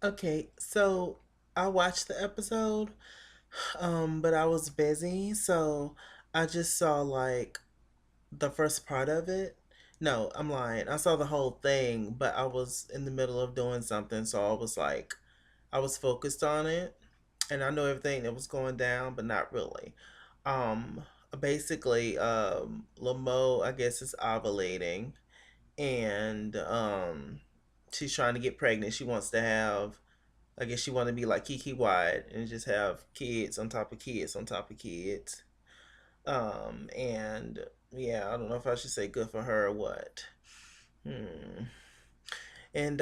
Okay, so I watched the episode, but I was busy, so I just saw like the first part of it. No, I'm lying. I saw the whole thing, but I was in the middle of doing something, so I was focused on it, and I know everything that was going down, but not really. Um, basically, Lamo, I guess, is ovulating, and she's trying to get pregnant. She wants to have, I guess, she want to be like Kiki White and just have kids on top of kids on top of kids. And yeah, I don't know if I should say good for her or what. Hmm. And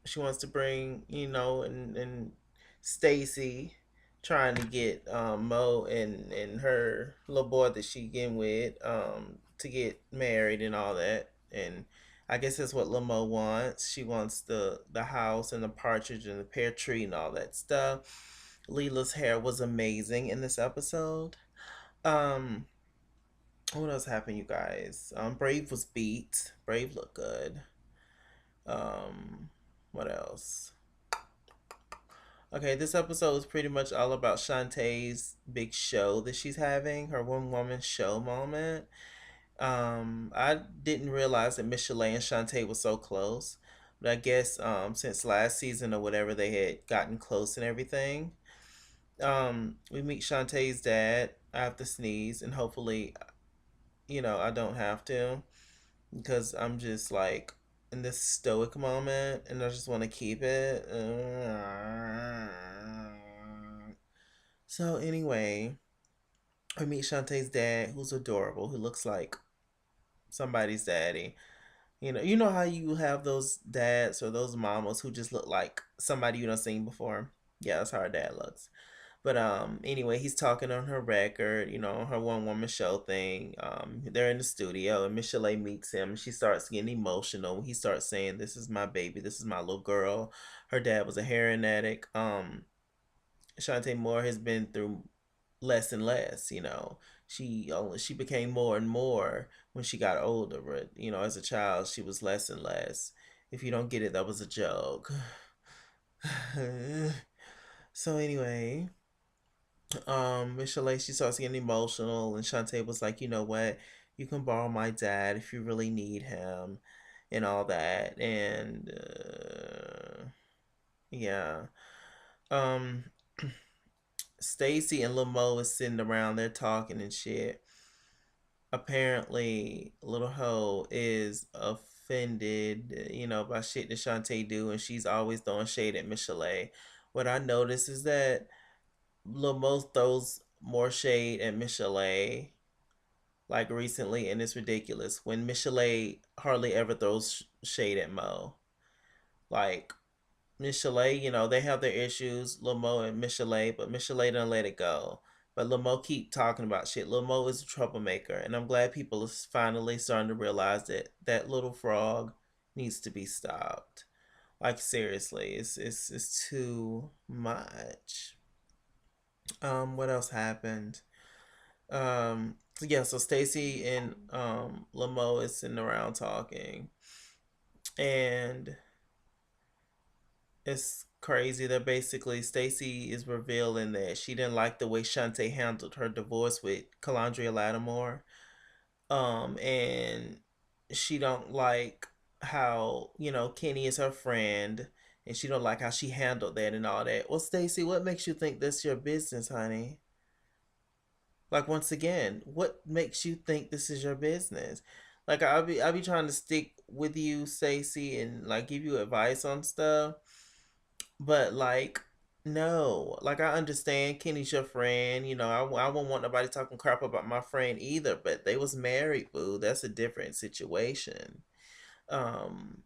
she wants to bring, and Stacy trying to get Mo and her little boy that she getting with to get married and all that. And I guess that's what Lamo wants. She wants the house and the partridge and the pear tree and all that stuff. Leela's hair was amazing in this episode. Um, what else happened, you guys? Brave was beat. Brave looked good. Um, what else? Okay, this episode is pretty much all about Shantae's big show that she's having, her one woman show moment. I didn't realize that Michel'le and Shantae were so close, but I guess since last season or whatever they had gotten close and everything. We meet Shantae's dad. I have to sneeze, and hopefully, I don't have to because I'm just like in this stoic moment, and I just want to keep it. So anyway, I meet Shantae's dad, who's adorable, who looks like somebody's daddy. You know how you have those dads or those mamas who just look like somebody you done seen before. Yeah, that's how her dad looks. But anyway, he's talking on her record, her one woman show thing. They're in the studio and Michel'le meets him. She starts getting emotional. He starts saying, "This is my baby. This is my little girl." Her dad was a heroin addict. Shantae Moore has been through less and less. She became more and more when she got older. But as a child, she was less and less. If you don't get it, that was a joke. So anyway, Michel'le, she starts getting emotional, and Shantae was like, "You know what? You can borrow my dad if you really need him, and all that." And yeah, um, Stacy and Lil Mo is sitting around there talking and shit. Apparently, Little Ho is offended, by shit that Shantae do, and she's always throwing shade at Michel'le. What I noticed is that Lil Mo throws more shade at Michel'le like recently, and it's ridiculous. When Michel'le hardly ever throws shade at Mo. Like Michel'le, they have their issues, Lil Mo and Michel'le, but Michel'le don't let it go. But Lil Mo keep talking about shit. Lil Mo is a troublemaker, and I'm glad people are finally starting to realize that that little frog needs to be stopped. Like seriously, it's too much. What else happened? So Stacy and Lamo is sitting around talking, and it's crazy that basically Stacy is revealing that she didn't like the way Shantae handled her divorce with Calandria Lattimore. And she don't like how, Kenny is her friend, and she don't like how she handled that and all that. Well, Stacy, what makes you think that's your business, honey? Like once again, what makes you think this is your business? Like I'll be trying to stick with you, Stacy, and like give you advice on stuff, but like no, like I understand Kenny's your friend. I won't want nobody talking crap about my friend either. But they was married, boo. That's a different situation. Um,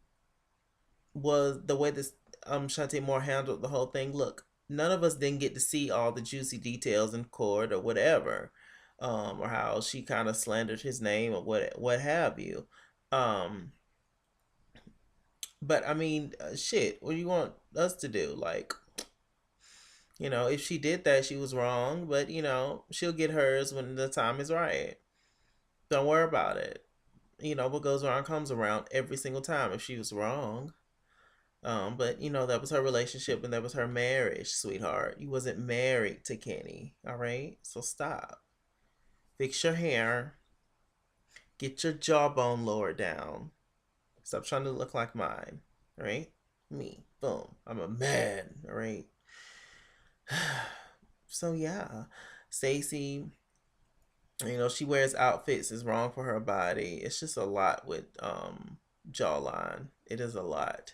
was the way this Shantae Moore handled the whole thing. Look, none of us didn't get to see all the juicy details in court or whatever, or how she kind of slandered his name or what have you. Um, but I mean, shit. What do you want us to do? Like, if she did that, she was wrong. But she'll get hers when the time is right. Don't worry about it. What goes around comes around every single time. If she was wrong. But that was her relationship and that was her marriage, sweetheart. You wasn't married to Kenny, all right? So stop. Fix your hair. Get your jawbone lowered down. Stop trying to look like mine, all right? Me, boom. I'm a man, all right? So yeah, Stacy, she wears outfits is wrong for her body. It's just a lot with jawline. It is a lot.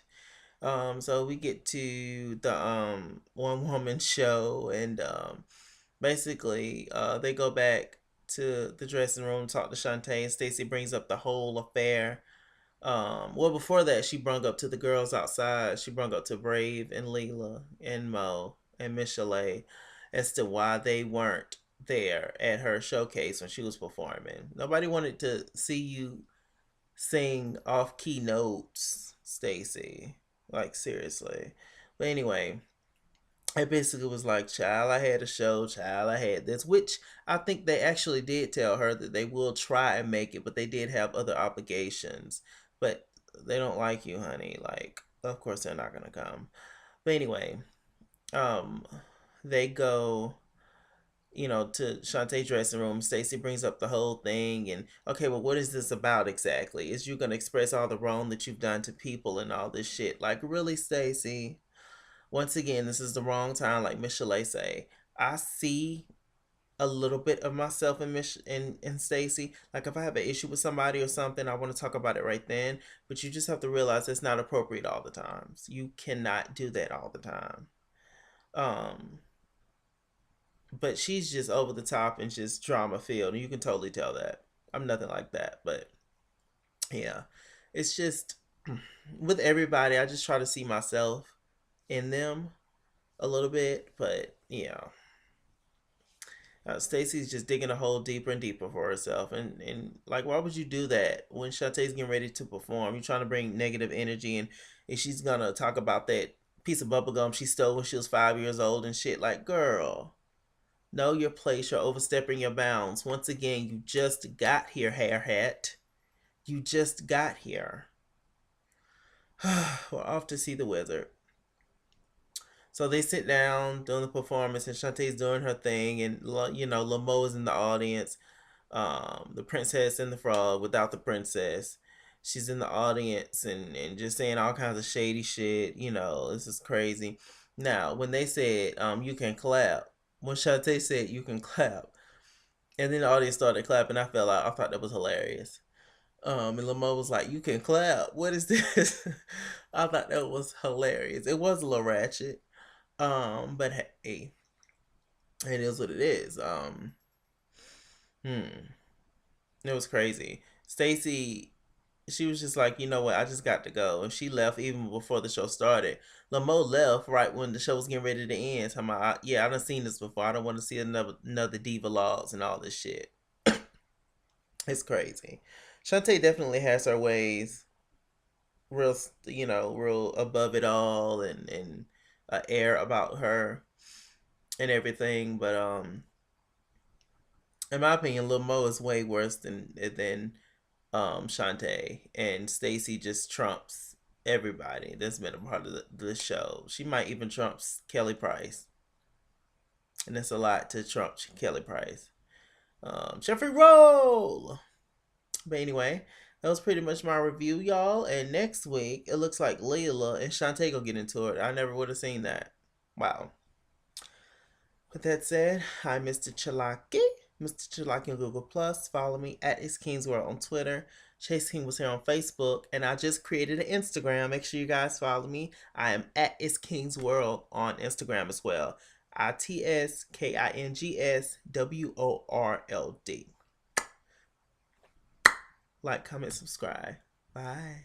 So we get to the one woman show, and basically they go back to the dressing room, talk to Shantae, and Stacy brings up the whole affair. Well, before that, she brung up to the girls outside. She brung up to Brave and Leela and Mo and Michel'le as to why they weren't there at her showcase when she was performing. Nobody wanted to see you sing off key notes, Stacy. Like seriously. But anyway, it basically was like, child, I had a show, child, I had this, which I think they actually did tell her that they will try and make it, but they did have other obligations. But they don't like you, honey. Like, of course they're not gonna come. But anyway, um, they go, to Shantae's dressing room. Stacy brings up the whole thing, and okay, well, what is this about exactly? Is you gonna express all the wrong that you've done to people and all this shit? Like, really, Stacy? Once again, this is the wrong time, like Michel'le say. I see a little bit of myself in in Stacy. Like if I have an issue with somebody or something, I want to talk about it right then. But you just have to realize it's not appropriate all the times. You cannot do that all the time. Um, but she's just over the top and just drama filled, and you can totally tell that. I'm nothing like that, but yeah, it's just with everybody. I just try to see myself in them a little bit, but yeah. Stacy's just digging a hole deeper and deeper for herself, and like, why would you do that when Shantae's getting ready to perform? You're trying to bring negative energy, and if she's gonna talk about that piece of bubblegum she stole when she was 5 years old and shit, like, girl, know your place. You're overstepping your bounds. Once again, you just got here, hair hat. You just got here. We're off to see the wizard. So they sit down doing the performance, and Shantae's doing her thing, and Lamo is in the audience. The princess and the frog without the princess. She's in the audience and just saying all kinds of shady shit. This is crazy. Now, when they said you can clap, when Shantae said you can clap, and then the audience started clapping, I fell out. I thought that was hilarious. And Lamo was like, "You can clap. What is this?" I thought that was hilarious. It was a little ratchet. But hey, it is what it is. Hmm, it was crazy. Stacy, she was just like, you know what, I just got to go, and she left even before the show started. Lamo left right when the show was getting ready to end. Talking about, yeah, I done seen this before. I don't want to see another Diva logs and all this shit. It's crazy. Shantae definitely has her ways, real, real above it all, and air about her and everything. But in my opinion, Lil Mo is way worse than Shantae, and Stacy just trumps everybody that's been a part of the show. She might even trump Kelly Price, and that's a lot to trump Kelly Price. Jeffrey Roll. But anyway, that was pretty much my review, y'all. And next week, it looks like Leila and Shantae go get into it. I never would have seen that. Wow. With that said, I'm Mr. Chalaki. Mr. Chalaki on Google Plus. Follow me at It's King's World on Twitter. Chase King was here on Facebook, and I just created an Instagram. Make sure you guys follow me. I am at It's King's World on Instagram as well. ITSKINGSWORLD. Like, comment, subscribe. Bye.